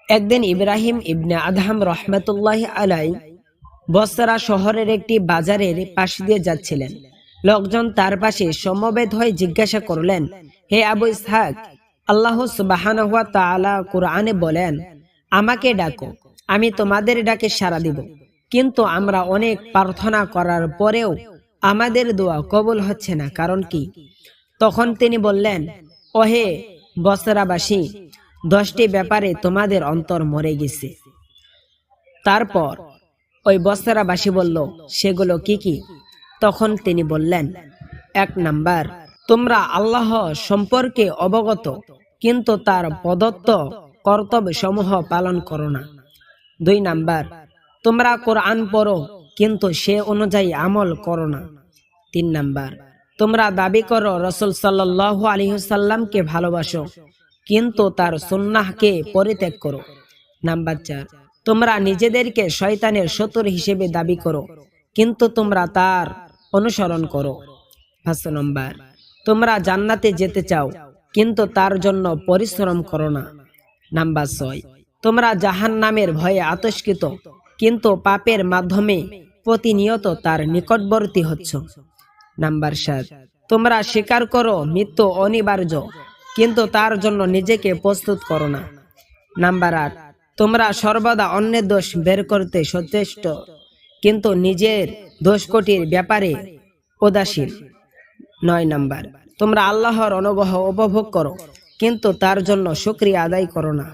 একদিন ইব্রাহিম ইবনে আদহাম রহমতুল্লাহ আলাই বসরা শহরের একটি বাজারের পাশ দিয়ে যাচ্ছিলেন। লোকজন তার পাশে সমবেত হয়ে জিজ্ঞাসা করলেন, হে আবু ইসহাক, আল্লাহ সুবহানাহু ওয়া তাআলা কুরআনে বলেন, আমাকে ডাকো, আমি তোমাদের ডাকে সাড়া দিব। কিন্তু আমরা অনেক প্রার্থনা করার পরেও আমাদের দোয়া কবুল হচ্ছে না, কারণ কি? তখন তিনি বললেন, ওহে বসরাবাসী, 10টি ব্যাপারে তোমাদের অন্তর মরে গেছে। তারপর ওই বসরাবাসী বলল, সেগুলো কি কি? তখন তিনি বললেন, 1 নাম্বার, তোমরা আল্লাহ সম্পর্কে অবগত কিন্তু তার প্রদত্ত কর্তব্য সমূহ পালন করো না। 2 নাম্বার, তোমরা কোরআন পড়ো কিন্তু সে অনুযায়ী আমল করো না। 3 নাম্বার, তোমরা দাবি করো রাসূল সাল্লাল্লাহু আলাইহি ওয়াসাল্লামকে ভালোবাসো কিন্তু তার সুন্নাহকে পরিত্যাগ করো। নাম্বার 4, তোমরা নিজেদেরকে শয়তানের শত্রু হিসেবে দাবি করো কিন্তু তোমরা তার অনুসরণ করো। 5 নম্বর, তোমরা জান্নাতে যেতে চাও কিন্তু তার জন্য পরিশ্রম করো না। নাম্বার 6, তোমরা জাহান্নামের ভয়ে আতঙ্কিত কিন্তু পাপের মাধ্যমে প্রতিনিয়ত তার নিকটবর্তী হচ্ছ। নাম্বার 7, তোমরা স্বীকার করো মৃত্যু অনিবার্য কিন্তু তার জন্য নিজেকে প্রস্তুত করো না। নাম্বার 8, তোমরা সর্বদা অন্যের দোষ বের করতে সচেষ্ট কিন্তু নিজের দোষকটির ব্যাপারে উদাসীন। 9 নাম্বার, তোমরা আল্লাহর অনুগ্রহ উপভোগ করো কিন্তু তার জন্য শুকরিয়া আদায় করো না।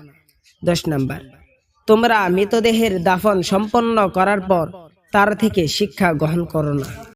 10 নাম্বার, তোমরা মৃতদেহের দাফন সম্পন্ন করার পর তার থেকে শিক্ষা গ্রহণ করো না।